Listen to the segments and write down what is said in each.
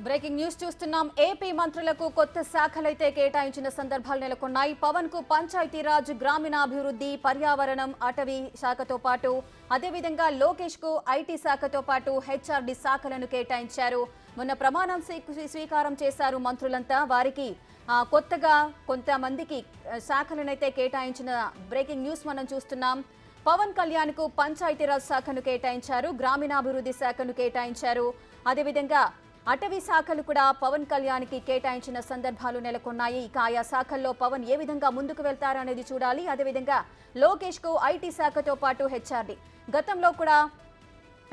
Breaking news చూస్తున్నాం. AP మంత్రులకు కొత్త శాఖలైతే కేటాయించిన సందర్భాలు నెలకొన్నాయి. పవన్ కు పంచాయతీరాజ్, గ్రామీణాభివృద్ధి, పర్యావరణం, అటవీ శాఖతో పాటు అదేవిధంగా లోకేష్ కు ఐటీ శాఖతో పాటు హెచ్ఆర్డీ శాఖలను కేటాయించారు. మొన్న ప్రమాణం స్వీకారం చేశారు మంత్రులంతా. వారికి కొత్తగా కొంతమందికి శాఖలనైతే కేటాయించిన బ్రేకింగ్ న్యూస్ మనం చూస్తున్నాం. పవన్ కళ్యాణ్ కు పంచాయతీరాజ్ శాఖను కేటాయించారు, గ్రామీణాభివృద్ధి శాఖను కేటాయించారు. అదేవిధంగా అటవీ శాఖలు కూడా పవన్ కళ్యాణ్ కి కేటాయించిన సందర్భాలు నెలకొన్నాయి. ఇక ఆయా శాఖల్లో పవన్ ఏ విధంగా ముందుకు వెళ్తారనేది చూడాలి. అదేవిధంగా లోకేష్ కు ఐటీ శాఖతో పాటు హెచ్ఆర్డీ. గతంలో కూడా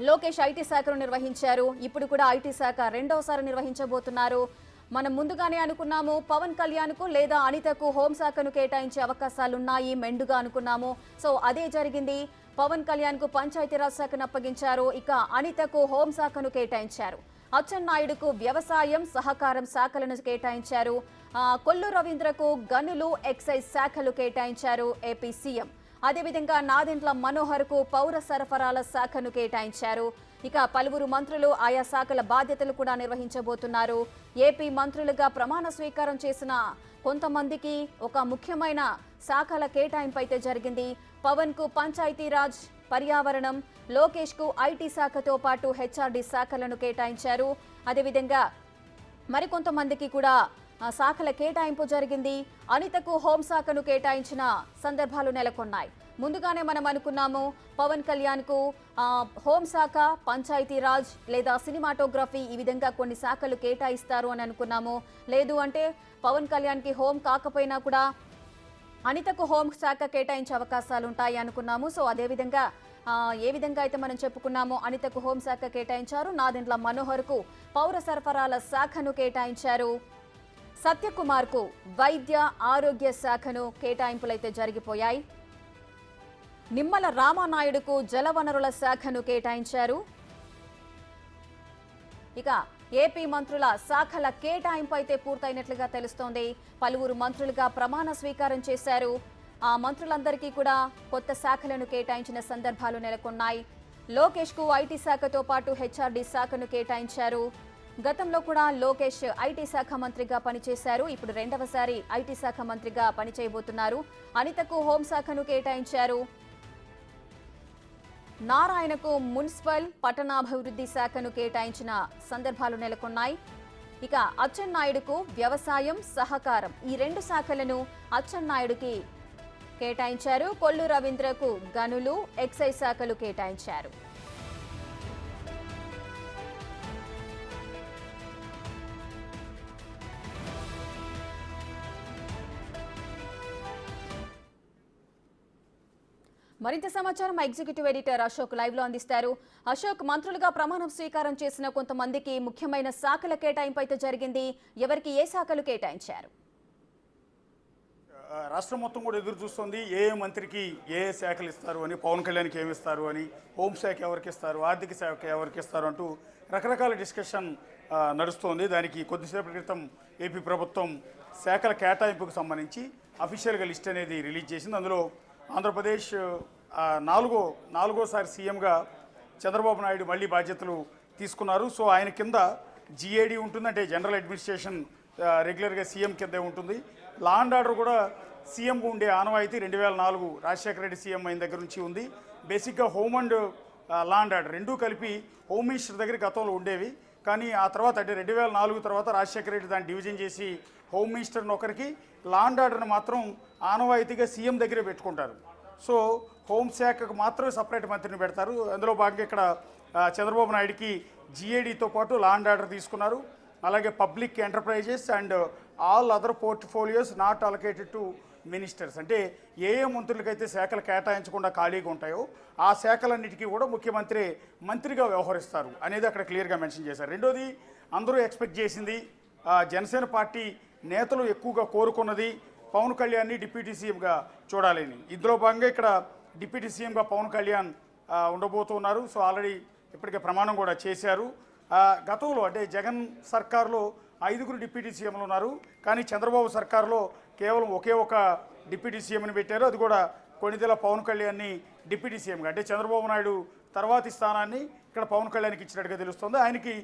లోకేష్ ఐటీ శాఖను నిర్వహించారు. ఇప్పుడు కూడా ఐటీ శాఖ రెండోసారి నిర్వహించబోతున్నారు. మనం ముందుగానే అనుకున్నాము పవన్ కళ్యాణ్ కు లేదా అనితకు హోంశాఖను కేటాయించే అవకాశాలున్నాయి మెండుగా అనుకున్నాము. సో అదే జరిగింది. పవన్ కళ్యాణ్ కు పంచాయతీరాజ్ శాఖను అప్పగించారు. ఇక అనితకు హోంశాఖను కేటాయించారు. అచ్చెన్నాయుడుకు వ్యవసాయం, సహకారం శాఖలను కేటాయించారు. కొల్లు రవీంద్రకు గనులు, ఎక్సైజ్ శాఖలు కేటాయించారు ఏపీ సీఎం. అదేవిధంగా నాదెండ్ల మనోహర్ కు పౌర సరఫరాల శాఖను కేటాయించారు. ఇక పలువురు మంత్రులు ఆయా శాఖల బాధ్యతలు కూడా నిర్వహించబోతున్నారు. ఏపీ మంత్రులుగా ప్రమాణ స్వీకారం చేసిన కొంతమందికి ఒక ముఖ్యమైన శాఖల కేటాయింపు అయితే జరిగింది. పవన్ కు పంచాయతీరాజ్, పర్యావరణం, లోకేష్ కు ఐటీ శాఖతో పాటు హెచ్ఆర్డీ శాఖలను కేటాయించారు. అదేవిధంగా మరికొంతమందికి కూడా శాఖల కేటాయింపు జరిగింది. అనితకు హోంశాఖను కేటాయించిన సందర్భాలు నెలకొన్నాయి. ముందుగానే మనం అనుకున్నాము పవన్ కళ్యాణ్ కు హోంశాఖ, పంచాయతీరాజ్ లేదా సినిమాటోగ్రఫీ ఈ విధంగా కొన్ని శాఖలు కేటాయిస్తారు అని అనుకున్నాము. లేదు అంటే పవన్ కళ్యాణ్ కి హోం కాకపోయినా కూడా అనితకు హోం శాఖ కేటాయించే అవకాశాలు ఉంటాయి అనుకున్నాము. సో అదేవిధంగా ఏ విధంగా అయితే మనం చెప్పుకున్నామో అనితకు హోంశాఖ కేటాయించారు. నాదెండ్ల మనోహర్ కు పౌర సరఫరాల శాఖను కేటాయించారు. సత్యకుమార్ కు వైద్య ఆరోగ్య శాఖను కేటాయింపులైతే జరిగిపోయాయి. నిమ్మల రామానాయుడుకు జలవనరుల శాఖను కేటాయించారు. ఇక ఏపీ మంత్రుల శాఖల కేటాయింపు అయితే పూర్తయినట్లుగా తెలుస్తోంది. పలువురు మంత్రులుగా ప్రమాణ స్వీకారం చేశారు. ఆ మంత్రులందరికీ కూడా కొత్త శాఖలను కేటాయించిన సందర్భాలు నెలకొన్నాయి. లోకేష్ కు ఐటీ శాఖతో పాటు హెచ్ఆర్డీ శాఖను కేటాయించారు. గతంలో కూడా లోకేష్ ఐటీ శాఖ మంత్రిగా పనిచేశారు. ఇప్పుడు రెండవసారి ఐటీ శాఖ మంత్రిగా పనిచేయబోతున్నారు. అనితకు హోంశాఖను కేటాయించారు. నారాయణకు మున్సిపల్, పట్టణాభివృద్ధి శాఖను కేటాయించిన సందర్భాలు నెలకొన్నాయి. ఇక అచ్చెన్నాయుడుకు వ్యవసాయం, సహకారం ఈ రెండు శాఖలను అచ్చెన్నాయుడికి కేటాయించారు. కొల్లు రవీంద్రకు గనులు, ఎక్సైజ్ శాఖలు కేటాయించారు. మరింత సమాచారం మా ఎగ్జిక్యూటివ్ ఎడిటర్ అశోక్ లైవ్ లో అందిస్తారు. అశోక్, మంత్రులుగా ప్రమాణం స్వీకారం చేసిన కొంతమందికి ముఖ్యమైన శాఖల కేటాయింపు అయితే జరిగింది. ఎవరికి ఏ శాఖలు కేటాయించారు? రాష్ట్రం మొత్తం కూడా ఎదురు చూస్తుంది ఏ మంత్రికి ఏ శాఖలు ఇస్తారు అని, పవన్ కళ్యాణ్కి ఏమి ఇస్తారు అని, హోంశాఖ ఎవరికి ఇస్తారు, ఆర్థిక శాఖ ఎవరికి ఇస్తారు అంటూ రకరకాల డిస్కషన్ నడుస్తోంది. దానికి కొద్దిసేపటి క్రితం ఏపీ ప్రభుత్వం శాఖల కేటాయింపుకు సంబంధించి అఫీషియల్గా లిస్ట్ అనేది రిలీజ్ చేసింది. అందులో ఆంధ్రప్రదేశ్ నాలుగోసారి సీఎంగా చంద్రబాబు నాయుడు మళ్ళీ బాధ్యతలు తీసుకున్నారు. సో ఆయన కింద జిఏడి ఉంటుంది, అంటే జనరల్ అడ్మినిస్ట్రేషన్ రెగ్యులర్గా సీఎం కిందే ఉంటుంది. లా అండ్ ఆర్డర్ కూడా సీఎంకు ఉండే ఆనవాయితీ 2004 రాజశేఖర రెడ్డి సీఎం అయిన దగ్గర నుంచి ఉంది. బేసిక్గా home and law and order రెండూ కలిపి హోమ్ మినిస్టర్ దగ్గర గతంలో ఉండేవి. కానీ ఆ తర్వాత అంటే 2004 తర్వాత రాజశేఖర రెడ్డి దాన్ని డివిజన్ చేసి హోమ్ మినిస్టర్ని ఒకరికి, లా అండ్ ఆర్డర్ని మాత్రం ఆనవాయితీగా సీఎం దగ్గరే పెట్టుకుంటారు. సో హోంశాఖకు మాత్రమే సపరేట్ మంత్రిని పెడతారు. అందులో భాగంగా ఇక్కడ చంద్రబాబు నాయుడికి జిఏడితో పాటు లా అండ్ ఆర్డర్ తీసుకున్నారు. అలాగే public enterprises and all other portfolios not allocated to ministers, అంటే ఏ మంత్రులకైతే శాఖలు కేటాయించకుండా ఖాళీగా ఉంటాయో ఆ శాఖలన్నిటికీ కూడా ముఖ్యమంత్రి మంత్రిగా వ్యవహరిస్తారు అనేది అక్కడ క్లియర్గా మెన్షన్ చేశారు. రెండోది, అందరూ ఎక్స్పెక్ట్ చేసింది, జనసేన పార్టీ నేతలు ఎక్కువగా కోరుకున్నది పవన్ కళ్యాణ్ని డిప్యూటీ సీఎంగా చూడాలని. ఇందులో భాగంగా ఇక్కడ డిప్యూటీ సీఎంగా పవన్ కళ్యాణ్ ఉండబోతున్నారు. సో ఆల్రెడీ ఇప్పటికే ప్రమాణం కూడా చేశారు. గతంలో అంటే జగన్ సర్కార్లో 5 డిప్యూటీ సీఎంలు ఉన్నారు. కానీ చంద్రబాబు సర్కార్లో కేవలం ఒకే ఒక డిప్యూటీ సీఎంని పెట్టారు. అది కూడా కొణిదెల పవన్ కళ్యాణ్ని డిప్యూటీ సీఎంగా, అంటే చంద్రబాబు నాయుడు తర్వాతి స్థానాన్ని ఇక్కడ పవన్ కళ్యాణ్కి ఇచ్చినట్టుగా తెలుస్తుంది. ఆయనకి